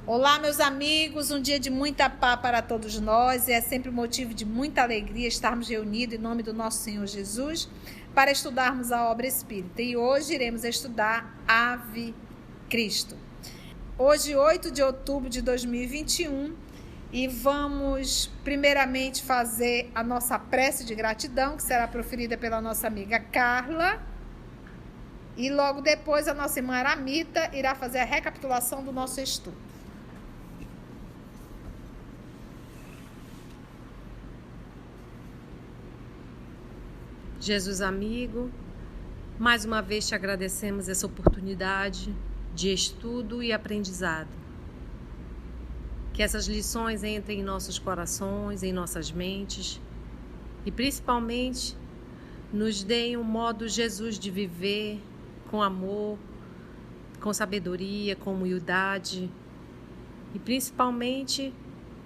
Olá, meus amigos, um dia de muita paz para todos nós e é sempre motivo de muita alegria estarmos reunidos em nome do nosso Senhor Jesus para estudarmos a obra espírita. E hoje iremos estudar Ave Cristo. Hoje, 8 de outubro de 2021, e vamos primeiramente fazer a nossa prece de gratidão, que será proferida pela nossa amiga Carla. E logo depois a nossa irmã Aramita irá fazer a recapitulação do nosso estudo. Jesus amigo, mais uma vez te agradecemos essa oportunidade de estudo e aprendizado. Que essas lições entrem em nossos corações, em nossas mentes e principalmente nos deem um modo Jesus de viver com amor, com sabedoria, com humildade e principalmente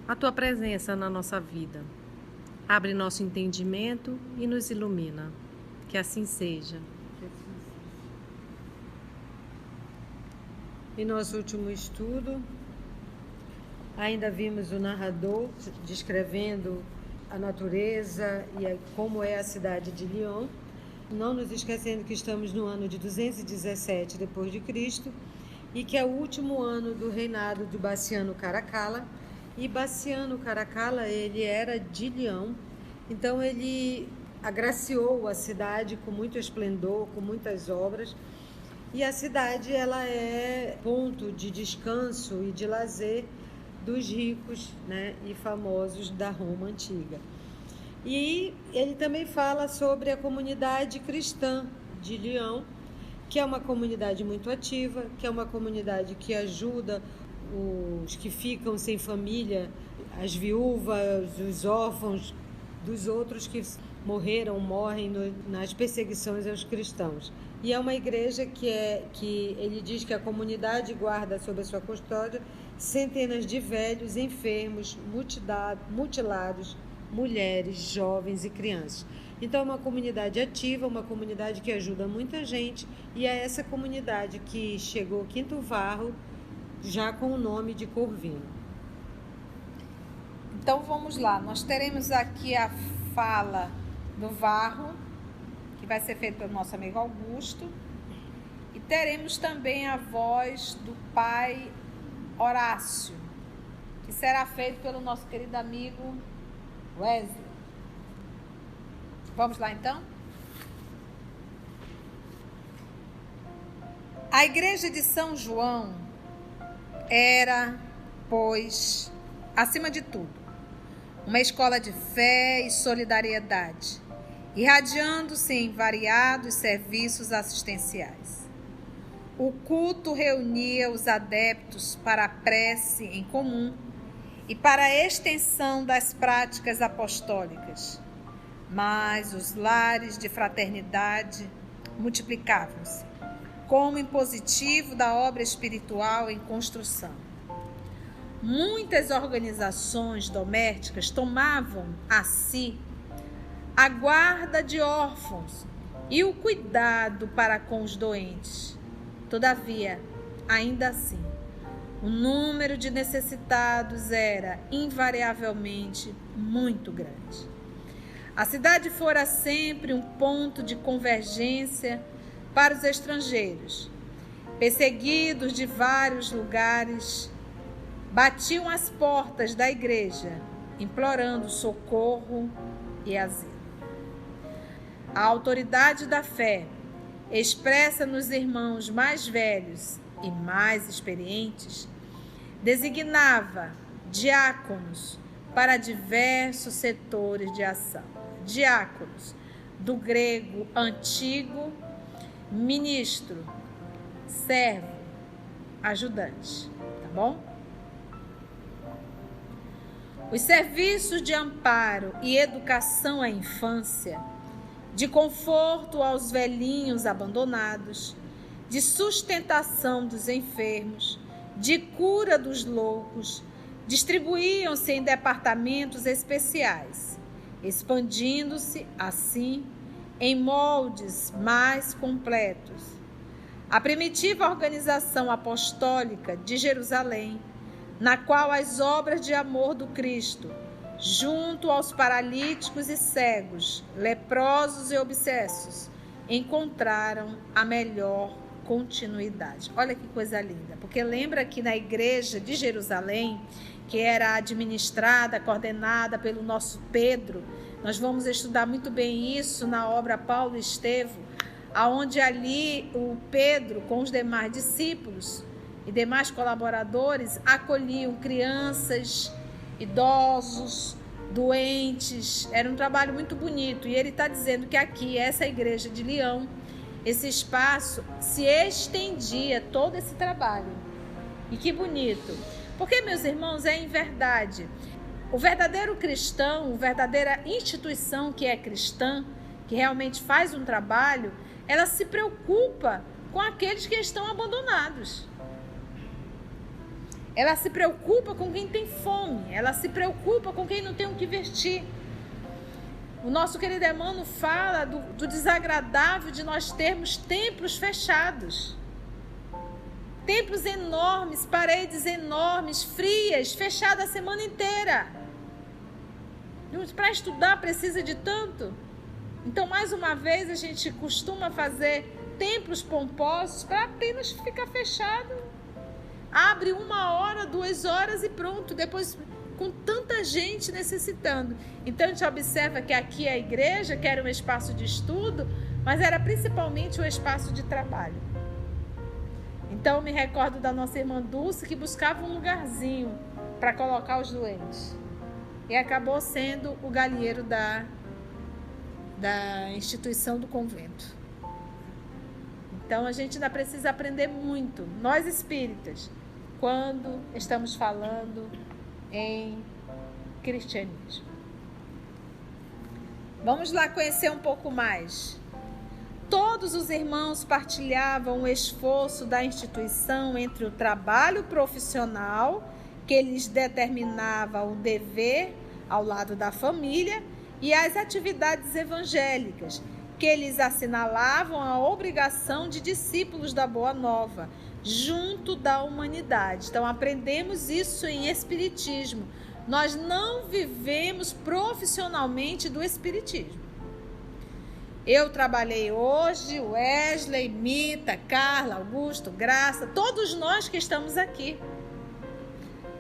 a tua presença na nossa vida. Abre nosso entendimento e nos ilumina. Que assim seja. Em nosso último estudo, ainda vimos o narrador descrevendo a natureza e como é a cidade de Lyon, não nos esquecendo que estamos no ano de 217 depois de Cristo e que é o último ano do reinado de Bassiano Caracalla. E Bassiano Caracalla, ele era de Lyon, então ele agraciou a cidade com muito esplendor, com muitas obras. E a cidade, ela é ponto de descanso e de lazer dos ricos, né, e famosos da Roma antiga. E ele também fala sobre a comunidade cristã de Lyon, que é uma comunidade muito ativa, que é uma comunidade que ajuda os que ficam sem família, as viúvas, os órfãos dos outros que morrem nas perseguições aos cristãos. E é uma igreja que ele diz que a comunidade guarda sob a sua custódia centenas de velhos, enfermos, mutilados, mulheres, jovens e crianças. Então é uma comunidade ativa, uma comunidade que ajuda muita gente, e é essa comunidade que chegou Quinto Varro já com o nome de Corvino. Então vamos lá, nós teremos aqui a fala do Varro, que vai ser feita pelo nosso amigo Augusto, e teremos também a voz do pai Horácio, que será feito pelo nosso querido amigo Wesley. Vamos lá então? A igreja de São João era, pois, acima de tudo, uma escola de fé e solidariedade, irradiando-se em variados serviços assistenciais. O culto reunia os adeptos para a prece em comum e para a extensão das práticas apostólicas, mas os lares de fraternidade multiplicavam-se como impositivo da obra espiritual em construção. Muitas organizações domésticas tomavam a si a guarda de órfãos e o cuidado para com os doentes. Todavia, ainda assim, o número de necessitados era invariavelmente muito grande. A cidade fora sempre um ponto de convergência para os estrangeiros. Perseguidos de vários lugares, batiam as portas da igreja, implorando socorro e asilo. A autoridade da fé, expressa nos irmãos mais velhos e mais experientes, designava diáconos para diversos setores de ação. Diáconos, do grego antigo, ministro, servo, ajudante, tá bom? Os serviços de amparo e educação à infância, de conforto aos velhinhos abandonados, de sustentação dos enfermos, de cura dos loucos, distribuíam-se em departamentos especiais, expandindo-se, assim, em moldes mais completos. A primitiva organização apostólica de Jerusalém, na qual as obras de amor do Cristo, junto aos paralíticos e cegos, leprosos e obsessos, encontraram a melhor continuidade. Olha que coisa linda, porque lembra que na igreja de Jerusalém, que era administrada, coordenada pelo nosso Pedro, nós vamos estudar muito bem isso na obra Paulo e Estevão, aonde ali o Pedro, com os demais discípulos e demais colaboradores, acolhiam crianças, idosos, doentes. Era um trabalho muito bonito. E ele está dizendo que aqui, essa igreja de Lyon, esse espaço se estendia todo esse trabalho. E que bonito. Porque, meus irmãos, é em verdade, o verdadeiro cristão, a verdadeira instituição que é cristã, que realmente faz um trabalho, ela se preocupa com aqueles que estão abandonados. Ela se preocupa com quem tem fome, ela se preocupa com quem não tem o que vestir. O nosso querido Emmanuel fala do desagradável de nós termos templos fechados. Templos enormes, paredes enormes, frias, fechadas a semana inteira. Para estudar precisa de tanto. Então, mais uma vez, a gente costuma fazer templos pomposos para apenas ficar fechado. Abre 1 hora, 2 horas e pronto. Depois, com tanta gente necessitando. Então, a gente observa que aqui a igreja, que era um espaço de estudo, mas era principalmente um espaço de trabalho. Então, me recordo da nossa irmã Dulce, que buscava um lugarzinho para colocar os doentes. E acabou sendo o galinheiro da instituição do convento. Então, a gente ainda precisa aprender muito, nós espíritas, quando estamos falando em cristianismo. Vamos lá conhecer um pouco mais. Todos os irmãos partilhavam o esforço da instituição entre o trabalho profissional, que lhes determinava o dever ao lado da família, e as atividades evangélicas, que lhes assinalavam a obrigação de discípulos da Boa Nova, junto da humanidade. Então, aprendemos isso em Espiritismo. Nós não vivemos profissionalmente do Espiritismo. Eu trabalhei hoje, Wesley, Mita, Carla, Augusto, Graça, todos nós que estamos aqui.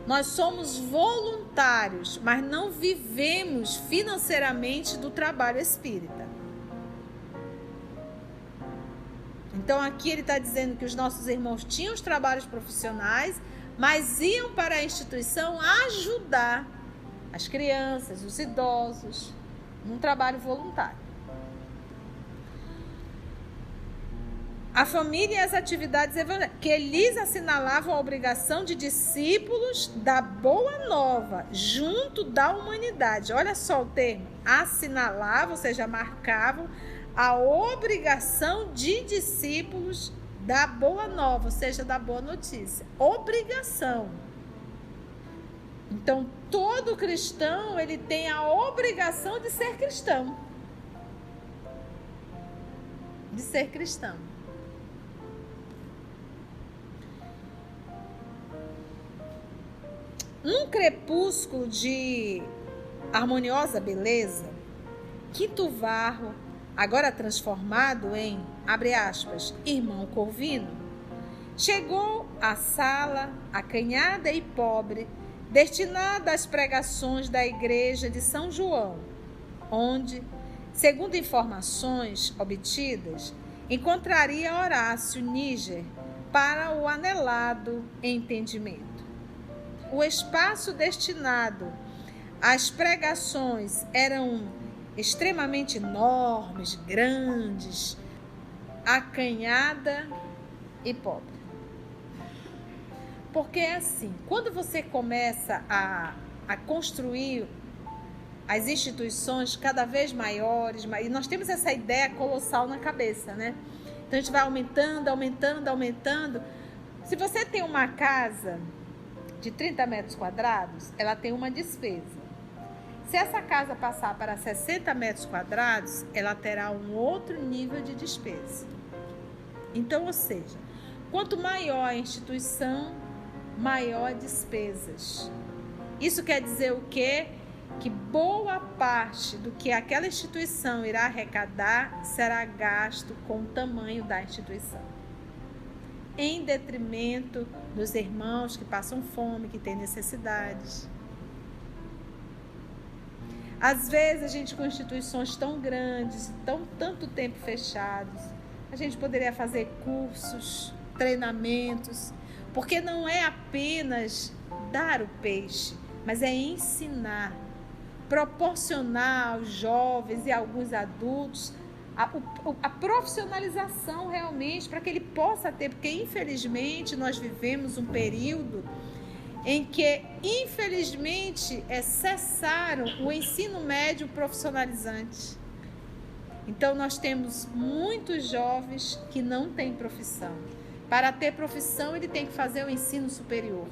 Nós somos voluntários, mas não vivemos financeiramente do trabalho espírita. Então aqui ele está dizendo que os nossos irmãos tinham os trabalhos profissionais, mas iam para a instituição ajudar as crianças, os idosos, num trabalho voluntário. A família e as atividades evangélicas, que lhes assinalavam a obrigação de discípulos da Boa Nova, junto da humanidade. Olha só o termo, assinalavam, ou seja, marcavam a obrigação de discípulos da Boa Nova, ou seja, da Boa Notícia. Obrigação. Então, todo cristão, ele tem a obrigação de ser cristão. De ser cristão. Num crepúsculo de harmoniosa beleza, Quinto Varro, agora transformado em, abre aspas, irmão Corvino, chegou à sala acanhada e pobre, destinada às pregações da igreja de São João, onde, segundo informações obtidas, encontraria Horácio Níger para o anelado entendimento. O espaço destinado às pregações eram extremamente enormes, grandes, acanhada e pobre. Porque é assim, quando você começa a construir as instituições cada vez maiores, e nós temos essa ideia colossal na cabeça, né? Então a gente vai aumentando, Se você tem uma casa de 30 metros quadrados, ela tem uma despesa. Se essa casa passar para 60 metros quadrados, ela terá um outro nível de despesa. Então, ou seja, quanto maior a instituição, maior despesas. Isso quer dizer o quê? Que boa parte do que aquela instituição irá arrecadar será gasto com o tamanho da instituição, em detrimento dos irmãos que passam fome, que têm necessidades. Às vezes, a gente com instituições tão grandes, tanto tempo fechados, a gente poderia fazer cursos, treinamentos, porque não é apenas dar o peixe, mas é ensinar, proporcionar aos jovens e a alguns adultos a profissionalização realmente, para que ele possa ter, porque infelizmente nós vivemos um período em que, infelizmente, cessaram o ensino médio profissionalizante. Então, nós temos muitos jovens que não têm profissão. Para ter profissão, ele tem que fazer o ensino superior.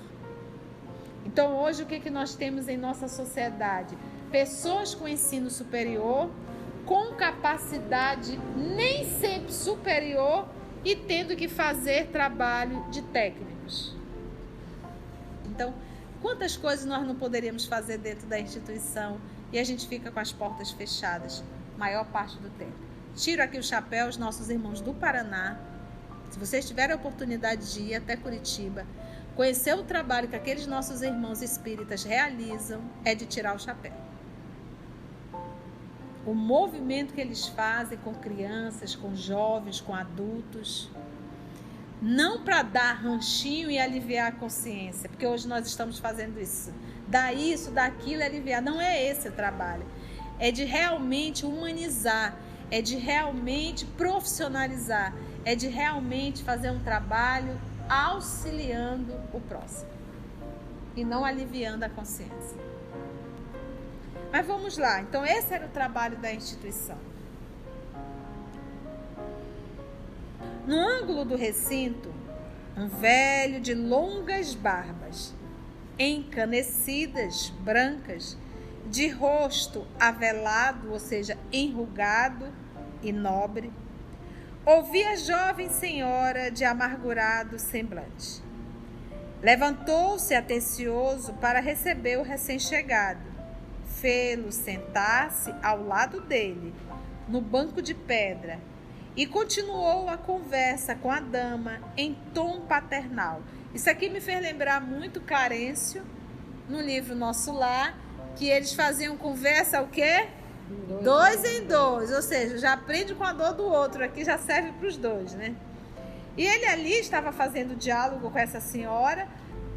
Então, hoje, o que nós temos em nossa sociedade? Pessoas com ensino superior, com capacidade nem sempre superior e tendo que fazer trabalho de técnicos. Então, quantas coisas nós não poderíamos fazer dentro da instituição e a gente fica com as portas fechadas maior parte do tempo. Tiro aqui o chapéu aos nossos irmãos do Paraná. Se vocês tiverem a oportunidade de ir até Curitiba, conhecer o trabalho que aqueles nossos irmãos espíritas realizam, é de tirar o chapéu. O movimento que eles fazem com crianças, com jovens, com adultos, não para dar ranchinho e aliviar a consciência, porque hoje nós estamos fazendo isso. Dar isso, dar aquilo e aliviar. Não é esse o trabalho. É de realmente humanizar, é de realmente profissionalizar, é de realmente fazer um trabalho auxiliando o próximo e não aliviando a consciência. Mas vamos lá. Então, esse era o trabalho da instituição. No ângulo do recinto, um velho de longas barbas, encanecidas, brancas, de rosto avelado, ou seja, enrugado e nobre, ouvia a jovem senhora de amargurado semblante. Levantou-se atencioso para receber o recém-chegado, fê-lo sentar-se ao lado dele, no banco de pedra, e continuou a conversa com a dama em tom paternal. Isso aqui me fez lembrar muito Clarencio, no livro Nosso Lar, que eles faziam conversa o quê? Dois em dois, ou seja, já aprende com a dor do outro, aqui já serve para os dois, né? E ele ali estava fazendo diálogo com essa senhora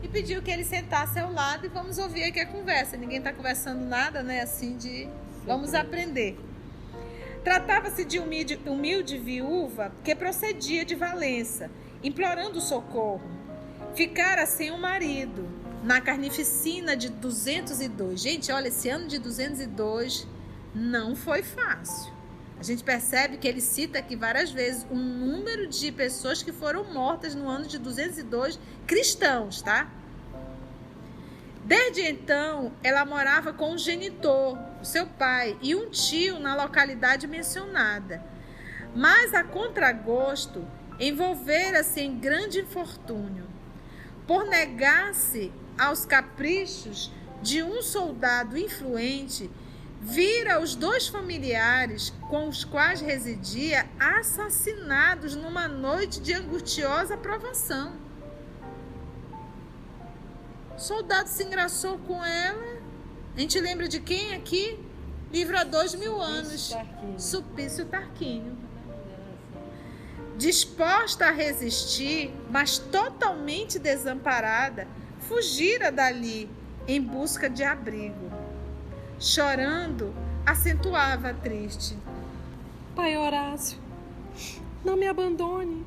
e pediu que ele sentasse ao lado e vamos ouvir aqui a conversa. Ninguém está conversando nada, né? Assim de vamos aprender. Tratava-se de humilde viúva que procedia de Valença, implorando socorro. Ficara sem um marido, na carnificina de 202. Gente, olha, esse ano de 202 não foi fácil. A gente percebe que ele cita aqui várias vezes um número de pessoas que foram mortas no ano de 202, cristãos, tá? Desde então, ela morava com um genitor, o seu pai, e um tio na localidade mencionada. Mas, a contragosto, envolvera-se em grande infortúnio. Por negar-se aos caprichos de um soldado influente, vira os dois familiares com os quais residia assassinados numa noite de angustiosa provação. O soldado se engraçou com ela. A gente lembra de quem aqui? Livro há 2000 anos. Sulpício Tarquínio. Disposta a resistir, mas totalmente desamparada, fugira dali em busca de abrigo. Chorando, acentuava triste: Pai Horácio, não me abandone.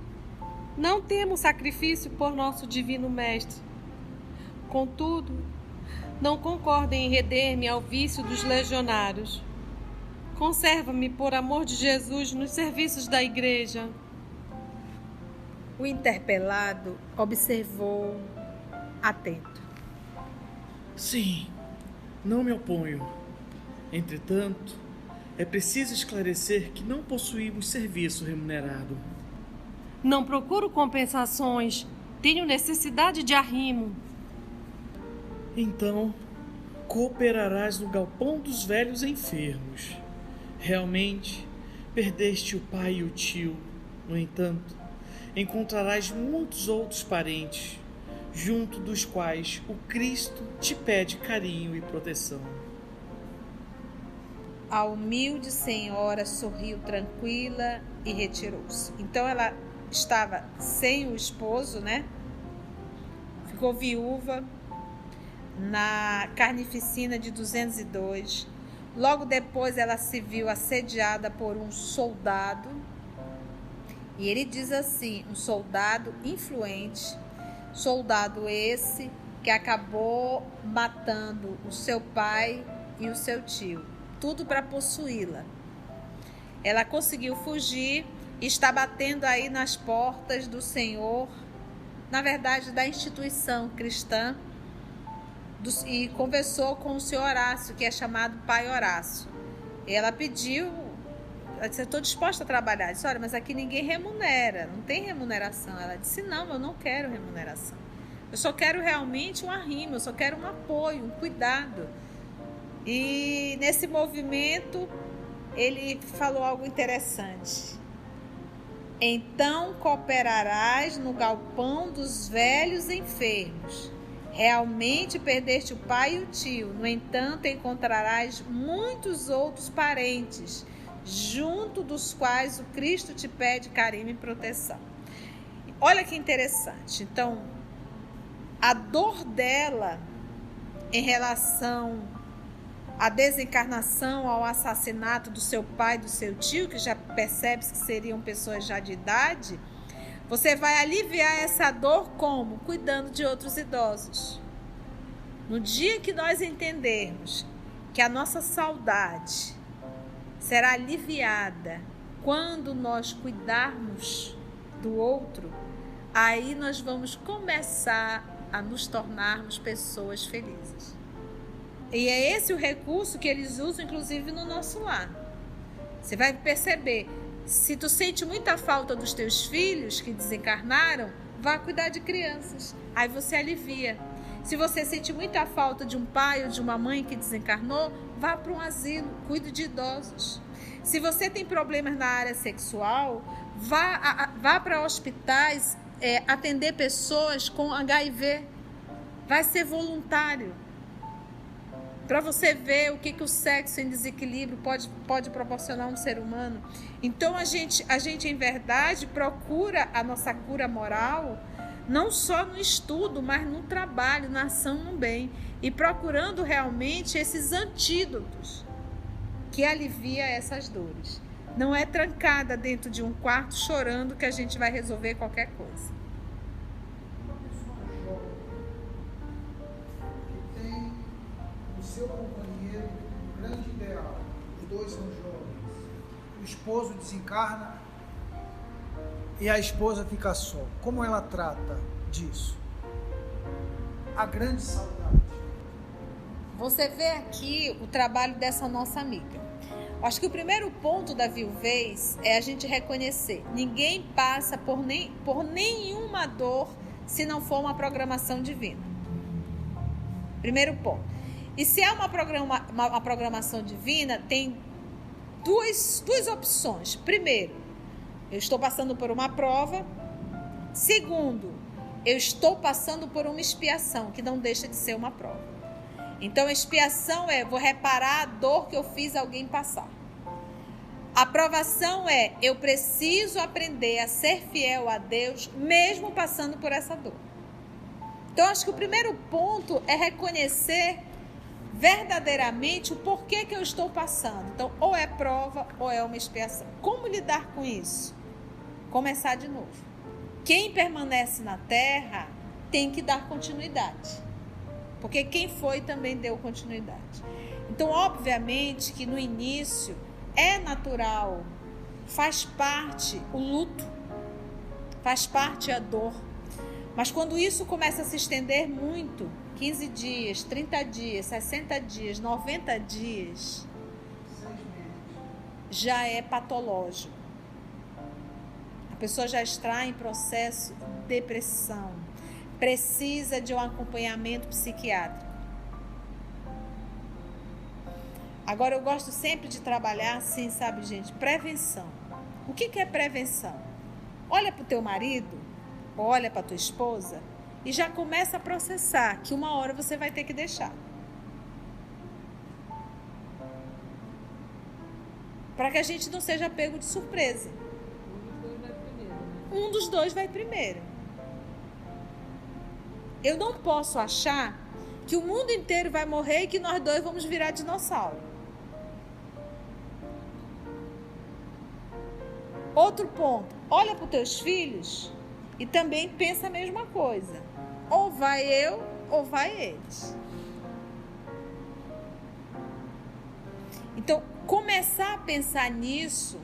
Não temo sacrifício por nosso divino mestre. Contudo, não concordo em render-me ao vício dos legionários. Conserva-me, por amor de Jesus, nos serviços da igreja. O interpelado observou atento. Sim, não me oponho. Entretanto, é preciso esclarecer que não possuímos serviço remunerado. Não procuro compensações. Tenho necessidade de arrimo. Então, cooperarás no galpão dos velhos enfermos. Realmente, perdeste o pai e o tio. No entanto, encontrarás muitos outros parentes, junto dos quais o Cristo te pede carinho e proteção. A humilde senhora sorriu tranquila e retirou-se. Então ela estava sem o esposo, né? Ficou viúva na carnificina de 202. Logo depois ela se viu assediada por um soldado. E ele diz assim, um soldado influente, soldado esse que acabou matando o seu pai e o seu tio, tudo para possuí-la. Ela conseguiu fugir e está batendo aí nas portas do Senhor, na verdade da instituição cristã, e conversou com o senhor Horácio, que é chamado Pai Horácio. E ela pediu, ela disse, eu estou disposta a trabalhar. Eu disse, olha, mas aqui ninguém remunera, não tem remuneração. Ela disse, não, eu não quero remuneração. Eu só quero realmente um arrimo, eu só quero um apoio, um cuidado. E nesse movimento, ele falou algo interessante. Então cooperarás no galpão dos velhos enfermos. Realmente perdeste o pai e o tio. No entanto, encontrarás muitos outros parentes, junto dos quais o Cristo te pede carinho e proteção. Olha que interessante. Então, a dor dela em relação à desencarnação, ao assassinato do seu pai e do seu tio, que já percebe-se que seriam pessoas já de idade, você vai aliviar essa dor como? Cuidando de outros idosos. No dia que nós entendermos que a nossa saudade será aliviada quando nós cuidarmos do outro, aí nós vamos começar a nos tornarmos pessoas felizes. E é esse o recurso que eles usam, inclusive, no nosso lar. Você vai perceber, se tu sente muita falta dos teus filhos que desencarnaram, vá cuidar de crianças. Aí você alivia. Se você sente muita falta de um pai ou de uma mãe que desencarnou, vá para um asilo, cuide de idosos. Se você tem problemas na área sexual, vá para hospitais atender pessoas com HIV. Vai ser voluntário. Para você ver o que o sexo em desequilíbrio pode proporcionar a um ser humano. Então, a gente, em verdade, procura a nossa cura moral, não só no estudo, mas no trabalho, na ação, no bem. E procurando realmente esses antídotos que alivia essas dores. Não é trancada dentro de um quarto chorando que a gente vai resolver qualquer coisa. Seu companheiro, um grande ideal. Os dois são jovens. O esposo desencarna e a esposa fica só. Como ela trata disso? A grande saudade. Você vê aqui o trabalho dessa nossa amiga. Acho que o primeiro ponto da viuvez é a gente reconhecer. Ninguém passa por nenhuma dor se não for uma programação divina. Primeiro ponto. E se é uma programação divina, tem duas opções. Primeiro, eu estou passando por uma prova. Segundo, eu estou passando por uma expiação, que não deixa de ser uma prova. Então, a expiação vou reparar a dor que eu fiz alguém passar. A aprovação eu preciso aprender a ser fiel a Deus, mesmo passando por essa dor. Então, acho que o primeiro ponto é reconhecer verdadeiramente o porquê que eu estou passando. Então, ou é prova ou é uma expiação. Como lidar com isso? Começar de novo. Quem permanece na Terra tem que dar continuidade. Porque quem foi também deu continuidade. Então, obviamente que no início é natural, faz parte o luto, faz parte a dor. Mas quando isso começa a se estender muito, 15 dias, 30 dias, 60 dias, 90 dias, já é patológico. A pessoa já está em processo de depressão, precisa de um acompanhamento psiquiátrico. Agora, eu gosto sempre de trabalhar assim, sabe, gente? Prevenção. O que é prevenção? Olha para o teu marido, olha para a tua esposa e já começa a processar que uma hora você vai ter que deixar. Para que a gente não seja pego de surpresa. Um dos dois vai primeiro. Eu não posso achar que o mundo inteiro vai morrer e que nós dois vamos virar dinossauro. Outro ponto, olha para os teus filhos e também pensa a mesma coisa. Ou vai eu, ou vai eles. Então, começar a pensar nisso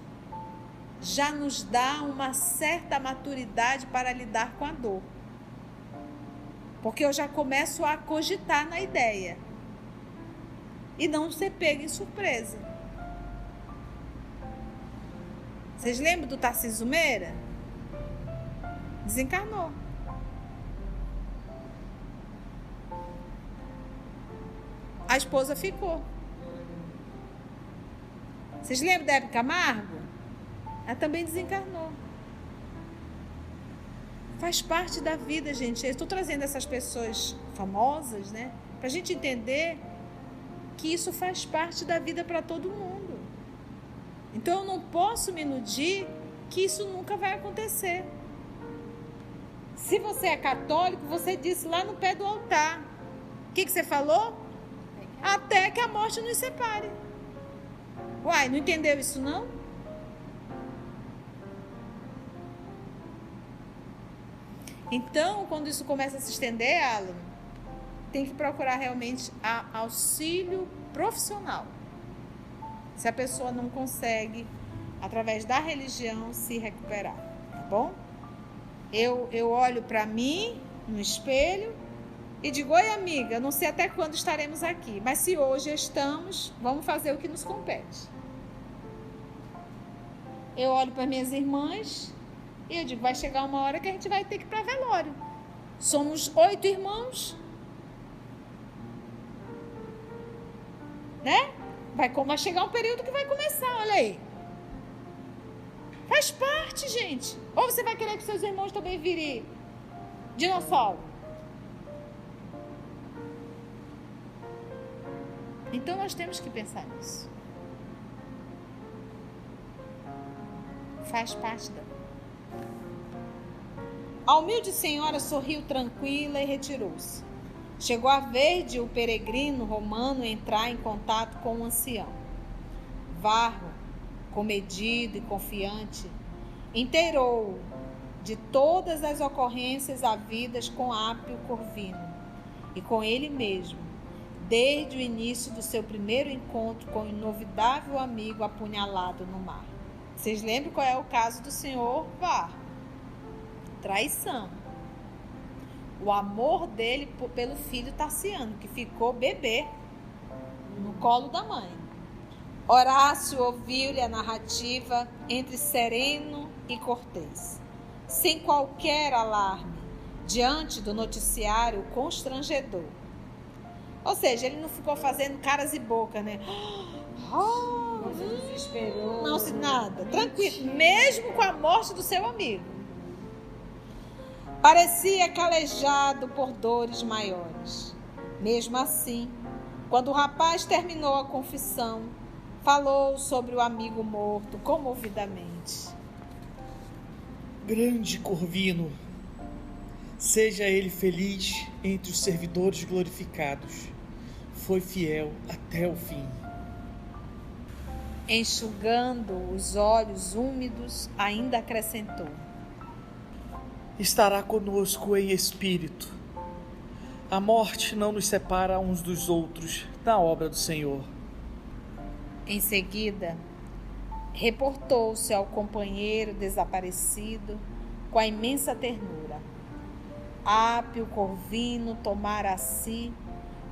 já nos dá uma certa maturidade para lidar com a dor. Porque eu já começo a cogitar na ideia. E não ser pego em surpresa. Vocês lembram do Tarcísio Meira? Desencarnou. A esposa ficou. Vocês lembram da Hebe Camargo? Ela também desencarnou. Faz parte da vida, gente. Eu estou trazendo essas pessoas famosas, né? Para a gente entender que isso faz parte da vida para todo mundo. Então, eu não posso me iludir que isso nunca vai acontecer. Se você é católico, você disse lá no pé do altar. O que você falou? Até que a morte nos separe. Uai, não entendeu isso não? Então, quando isso começa a se estender, Alan, tem que procurar realmente auxílio profissional. Se a pessoa não consegue, através da religião, se recuperar, tá bom? Eu olho para mim no espelho e digo, oi amiga, não sei até quando estaremos aqui, mas se hoje estamos, vamos fazer o que nos compete. Eu olho para minhas irmãs e eu digo, vai chegar uma hora que a gente vai ter que ir para velório. Somos 8 irmãos, né? Vai chegar um período que vai começar, olha aí. Faz parte, gente. Ou você vai querer que seus irmãos também virem dinossauro? Então nós temos que pensar nisso. Faz parte da... A humilde senhora sorriu tranquila e retirou-se. Chegou a ver de o peregrino romano entrar em contato com o ancião. Varro, comedido e confiante, inteirou-o de todas as ocorrências havidas com Apio Corvino e com ele mesmo, desde o início do seu primeiro encontro com o inovidável amigo apunhalado no mar. Vocês lembram qual é o caso do senhor Varro? Traição. O amor dele pelo filho Tarciano, que ficou bebê no colo da mãe. Horácio ouviu-lhe a narrativa entre sereno e cortês, sem qualquer alarme, diante do noticiário constrangedor. Ou seja, ele não ficou fazendo caras e boca, né? Não se desesperou. Não se nada, tranquilo, mesmo com a morte do seu amigo. Parecia calejado por dores maiores. Mesmo assim, quando o rapaz terminou a confissão, falou sobre o amigo morto comovidamente. Grande Corvino, seja ele feliz entre os servidores glorificados. Foi fiel até o fim. Enxugando os olhos úmidos, ainda acrescentou. Estará conosco em espírito. A morte não nos separa uns dos outros na obra do Senhor. Em seguida, reportou-se ao companheiro desaparecido com a imensa ternura. Apio Corvino tomara a si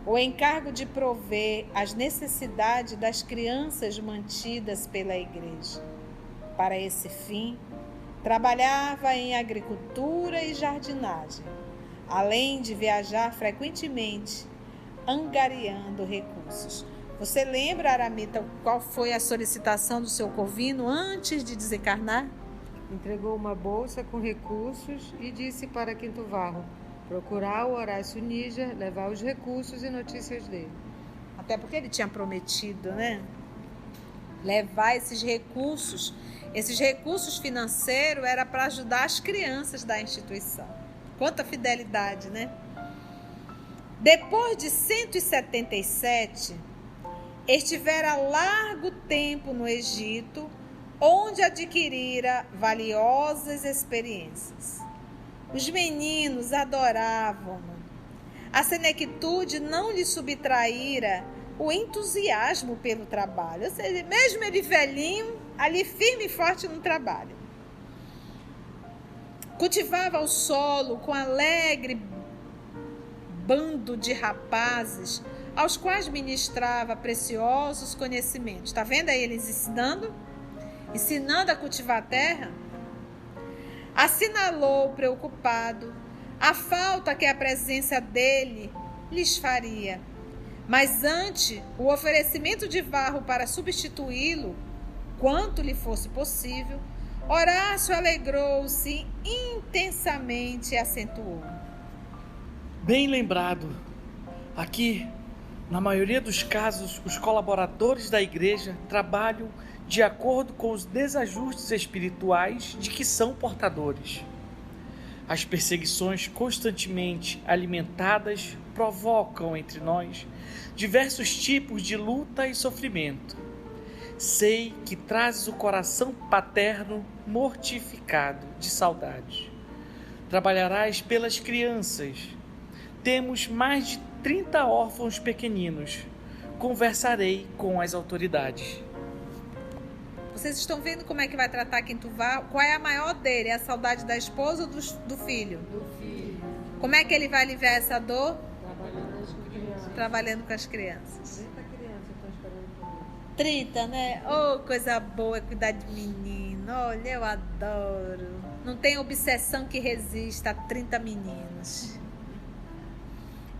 o encargo de prover as necessidades das crianças mantidas pela igreja. Para esse fim, trabalhava em agricultura e jardinagem, além de viajar frequentemente, angariando recursos. Você lembra, Aramita, qual foi a solicitação do seu Corvino antes de desencarnar? Entregou uma bolsa com recursos e disse para Quinto Varro procurar o Horácio Níger, levar os recursos e notícias dele. Até porque ele tinha prometido, né? Levar esses recursos financeiros era para ajudar as crianças da instituição. Quanta fidelidade, né? Depois de 177, estivera largo tempo no Egito, onde adquirira valiosas experiências. Os meninos adoravam-no. A senectude não lhe subtraíra o entusiasmo pelo trabalho. Ou seja, mesmo ele velhinho, ali firme e forte no trabalho. Cultivava o solo com alegre bando de rapazes, aos quais ministrava preciosos conhecimentos. Está vendo aí eles ensinando a cultivar a terra? Assinalou preocupado a falta que a presença dele lhes faria. Mas ante o oferecimento de Varro para substituí-lo, quanto lhe fosse possível, Horácio alegrou-se intensamente e acentuou. Bem lembrado. Aqui, na maioria dos casos, os colaboradores da igreja trabalham de acordo com os desajustes espirituais de que são portadores. As perseguições constantemente alimentadas provocam entre nós diversos tipos de luta e sofrimento. Sei que trazes o coração paterno mortificado de saudade. Trabalharás pelas crianças. Temos mais de 30 órfãos pequeninos. Conversarei com as autoridades. Vocês estão vendo como é que vai tratar Quinto Varro? Qual é a maior dele? É a saudade da esposa ou do filho? Do filho. Como é que ele vai aliviar essa dor? Trabalhando com as crianças. 30 crianças. 30 crianças estão esperando por mim. 30, né? Oh, coisa boa é cuidar de menino. Olha, eu adoro. Não tem obsessão que resista a 30 meninos.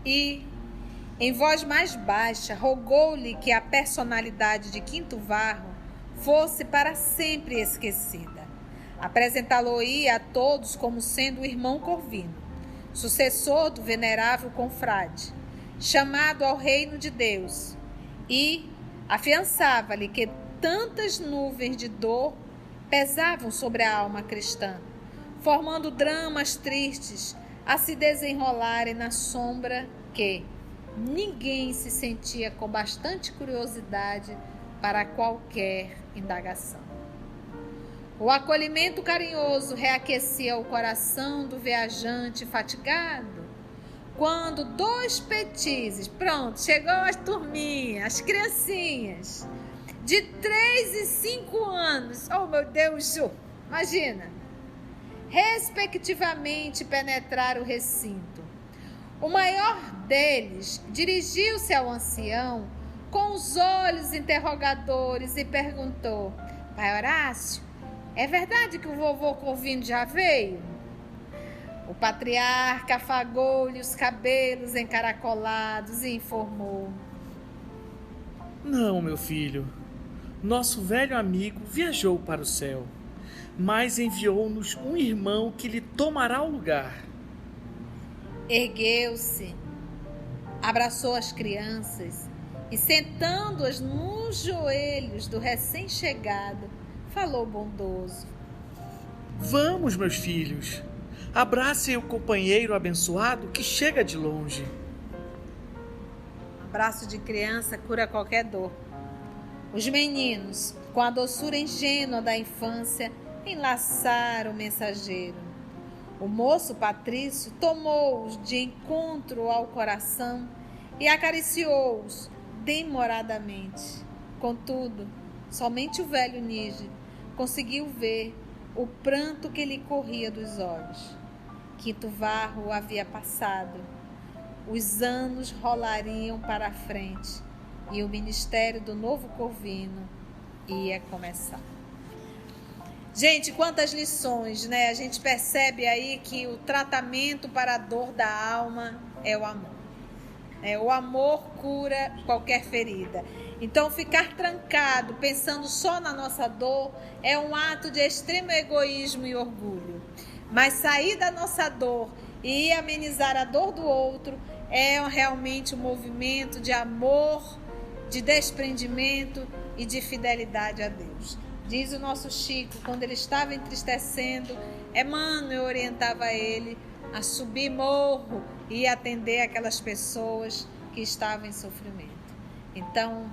E, em voz mais baixa, rogou-lhe que a personalidade de Quinto Varro fosse para sempre esquecida. Apresentá-lo-ia a todos como sendo o irmão Corvino, sucessor do venerável confrade, chamado ao reino de Deus, e afiançava-lhe que tantas nuvens de dor pesavam sobre a alma cristã, formando dramas tristes a se desenrolarem na sombra que ninguém se sentia com bastante curiosidade para qualquer indagação. O acolhimento carinhoso reaquecia o coração do viajante fatigado, quando 2 petizes, pronto, chegou as turminhas, as criancinhas, de 3 e 5 anos, oh meu Deus, Ju, imagina, respectivamente penetraram o recinto. O maior deles dirigiu-se ao ancião com os olhos interrogadores e perguntou: Pai Horácio, é verdade que o vovô Corvino já veio? O patriarca afagou-lhe os cabelos encaracolados e informou: Não, meu filho. Nosso velho amigo viajou para o céu, mas enviou-nos um irmão que lhe tomará o lugar. Ergueu-se, abraçou as crianças e, sentando-as nos joelhos do recém-chegado, falou bondoso: Vamos, meus filhos, abracem o companheiro abençoado que chega de longe. Abraço de criança cura qualquer dor. Os meninos, com a doçura ingênua da infância, enlaçaram o mensageiro. O moço Patrício tomou-os de encontro ao coração e acariciou-os demoradamente. Contudo, somente o velho Níger conseguiu ver o pranto que lhe corria dos olhos. Quinto Varro havia passado. Os anos rolariam para a frente e o ministério do novo Corvino ia começar. Gente, quantas lições, né? A gente percebe aí que o tratamento para a dor da alma é o amor. O amor cura qualquer ferida. Então, ficar trancado, pensando só na nossa dor, é um ato de extremo egoísmo e orgulho. Mas sair da nossa dor e amenizar a dor do outro é realmente um movimento de amor, de desprendimento e de fidelidade a Deus. Diz o nosso Chico, quando ele estava entristecendo, Emmanuel orientava ele a subir morro e atender aquelas pessoas que estavam em sofrimento. Então,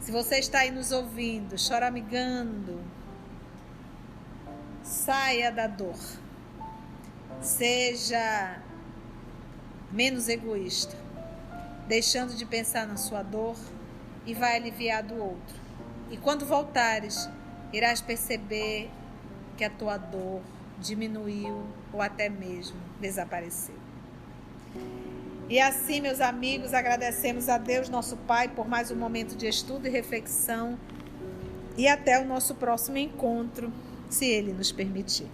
se você está aí nos ouvindo, choramingando, saia da dor. Seja menos egoísta, deixando de pensar na sua dor e vai aliviar do outro. E quando voltares, irás perceber que a tua dor diminuiu ou até mesmo desapareceu. E assim, meus amigos, agradecemos a Deus, nosso Pai, por mais um momento de estudo e reflexão. E até o nosso próximo encontro, se Ele nos permitir.